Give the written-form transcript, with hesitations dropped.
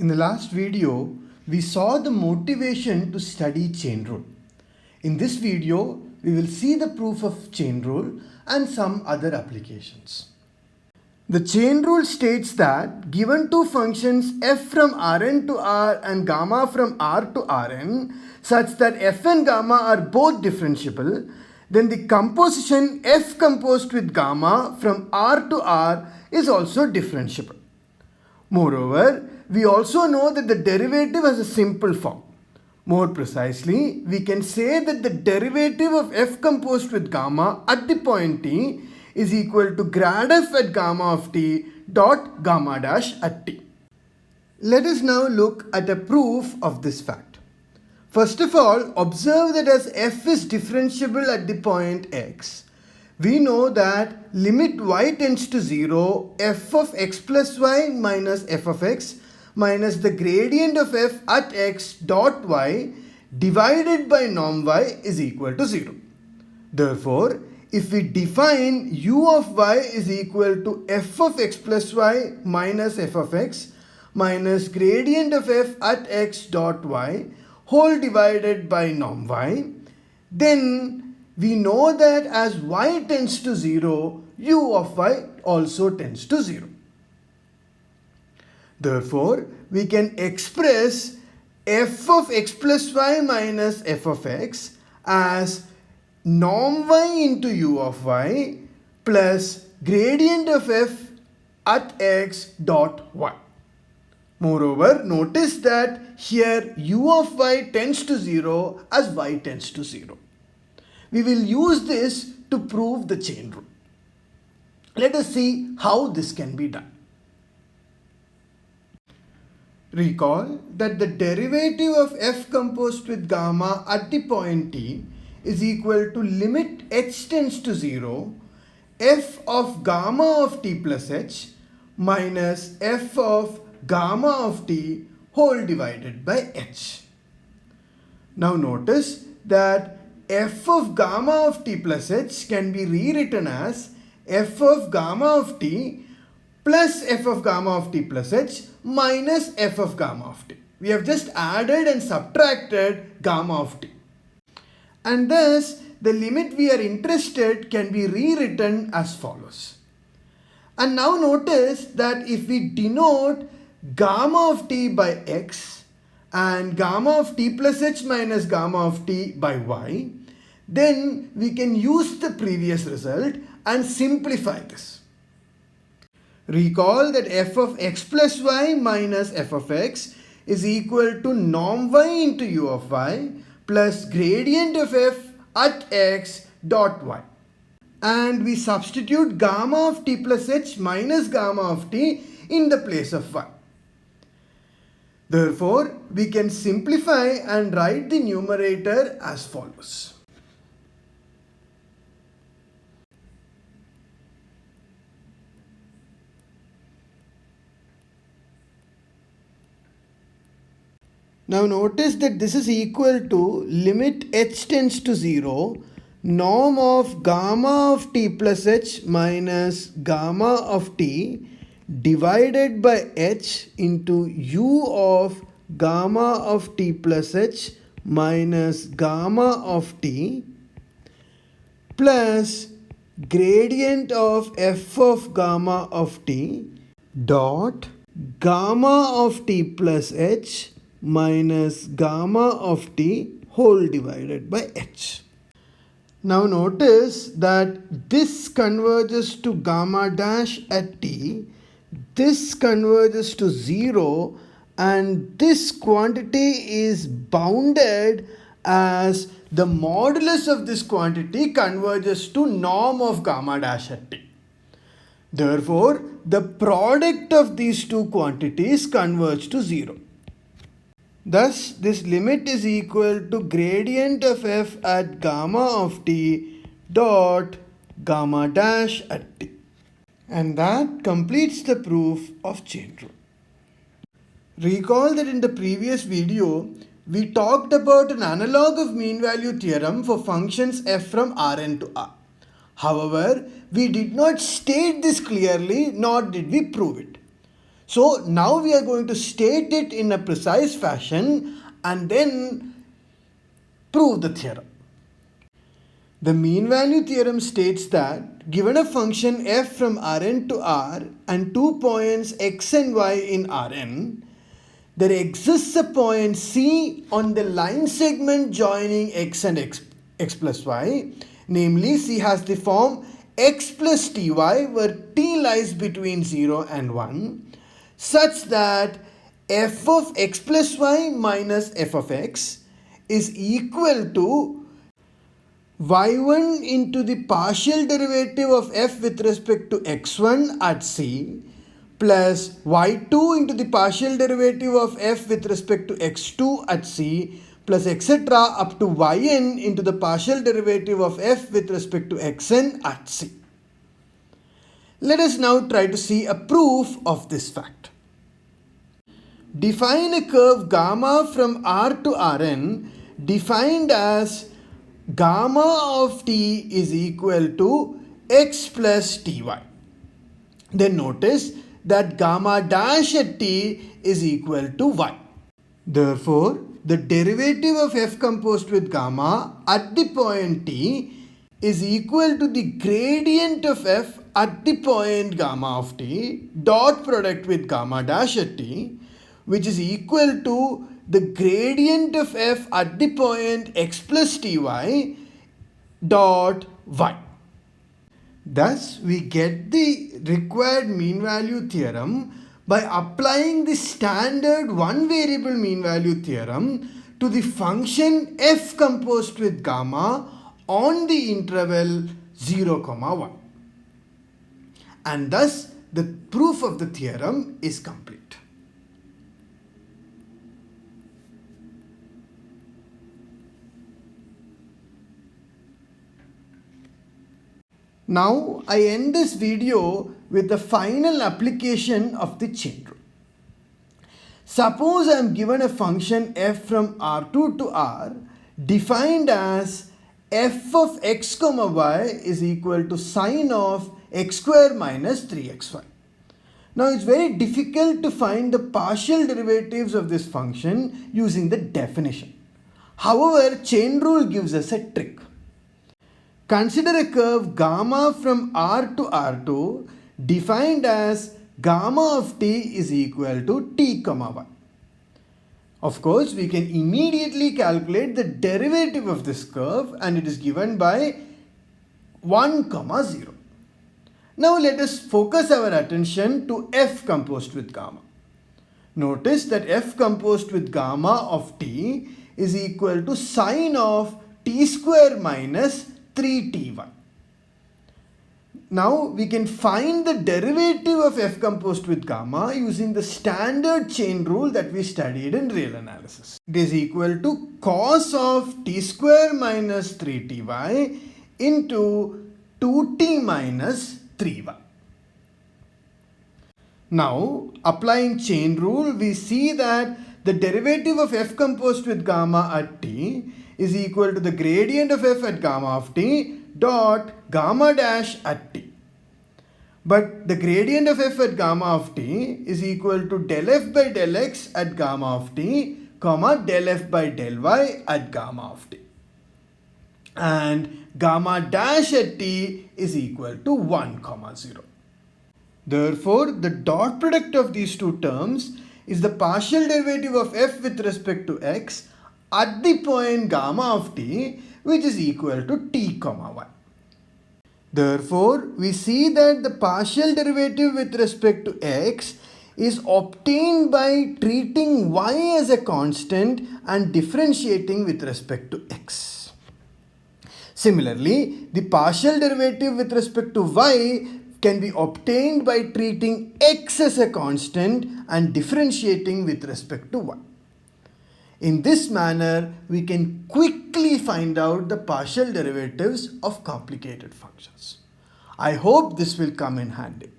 In the last video, we saw the motivation to study chain rule. In this video, we will see the proof of chain rule and some other applications. The chain rule states that given two functions f from Rn to R and gamma from R to Rn such that f and gamma are both differentiable, then the composition f composed with gamma from R to R is also differentiable. Moreover, we also know that the derivative has a simple form. More precisely, we can say that the derivative of f composed with gamma at the point t is equal to grad f at gamma of t dot gamma dash at t. Let us now look at a proof of this fact. First of all, observe that as f is differentiable at the point x, we know that limit y tends to 0, f of x plus y minus f of x minus the gradient of f at x dot y divided by norm y is equal to 0. Therefore, if we define u of y is equal to f of x plus y minus f of x minus gradient of f at x dot y whole divided by norm y, then we know that as y tends to 0, u of y also tends to 0. Therefore, we can express f of x plus y minus f of x as norm y into u of y plus gradient of f at x dot y. Moreover, notice that here u of y tends to 0 as y tends to 0. We will use this to prove the chain rule. Let us see how this can be done. Recall that the derivative of f composed with gamma at the point t is equal to limit h tends to 0 f of gamma of t plus h minus f of gamma of t whole divided by h. Now notice that f of gamma of t plus h can be rewritten as f of gamma of t plus f of gamma of t plus h minus f of gamma of t. We have just added and subtracted gamma of t. And thus, the limit we are interested can be rewritten as follows. And now notice that if we denote gamma of t by x and gamma of t plus h minus gamma of t by y, then we can use the previous result and simplify this. Recall that f of x plus y minus f of x is equal to norm y into u of y plus gradient of f at x dot y. And we substitute gamma of t plus h minus gamma of t in the place of y. Therefore, we can simplify and write the numerator as follows. Now notice that this is equal to limit h tends to 0 norm of gamma of t plus h minus gamma of t divided by h into u of gamma of t plus h minus gamma of t plus gradient of f of gamma of t dot gamma of t plus h minus gamma of t whole divided by h. Now notice that this converges to gamma dash at t, this converges to 0, and this quantity is bounded as the modulus of this quantity converges to norm of gamma dash at t. Therefore, the product of these two quantities converge to 0. Thus, this limit is equal to gradient of f at gamma of t dot gamma dash at t. And that completes the proof of chain rule. Recall that in the previous video, we talked about an analog of mean value theorem for functions f from Rn to R. However, we did not state this clearly, nor did we prove it. So now we are going to state it in a precise fashion and then prove the theorem. The mean value theorem states that given a function f from Rn to R and 2 points x and y in Rn, there exists a point C on the line segment joining x and x plus y. Namely, C has the form x plus ty where t lies between 0 and 1, such that f of x plus y minus f of x is equal to y1 into the partial derivative of f with respect to x1 at C plus y2 into the partial derivative of f with respect to x2 at C plus etc. up to yn into the partial derivative of f with respect to xn at C. Let us now try to see a proof of this fact. Define a curve gamma from R to Rn defined as gamma of t is equal to x plus ty. Then notice that gamma dash at t is equal to y. Therefore, the derivative of f composed with gamma at the point t is equal to the gradient of f at the point gamma of t dot product with gamma dash at t, which is equal to the gradient of f at the point x plus ty dot y. Thus, we get the required mean value theorem by applying the standard one variable mean value theorem to the function f composed with gamma on the interval 0, 1. And thus, the proof of the theorem is complete. Now I end this video with the final application of the chain rule. Suppose I am given a function f from R2 to R defined as f of x comma y is equal to sine of x square minus 3xy. Now it's very difficult to find the partial derivatives of this function using the definition. However, chain rule gives us a trick. Consider a curve gamma from R to R2 defined as gamma of t is equal to t comma y. Of course, we can immediately calculate the derivative of this curve and it is given by 1, 0. Now let us focus our attention to f composed with gamma. Notice that f composed with gamma of t is equal to sine of t square minus 3ty. Now we can find the derivative of f composed with gamma using the standard chain rule that we studied in real analysis. It is equal to cos of t square minus 3ty into 2t minus 3y. Now applying chain rule, we see that the derivative of f composed with gamma at t is equal to the gradient of f at gamma of t dot gamma dash at t. But the gradient of f at gamma of t is equal to del f by del x at gamma of t, comma del f by del y at gamma of t. And gamma dash at t is equal to 1, 0. Therefore, the dot product of these two terms is the partial derivative of f with respect to x at the point gamma of t, which is equal to t, y. Therefore, we see that the partial derivative with respect to x is obtained by treating y as a constant and differentiating with respect to x. Similarly, the partial derivative with respect to y can be obtained by treating x as a constant and differentiating with respect to y. In this manner, we can quickly find out the partial derivatives of complicated functions. I hope this will come in handy.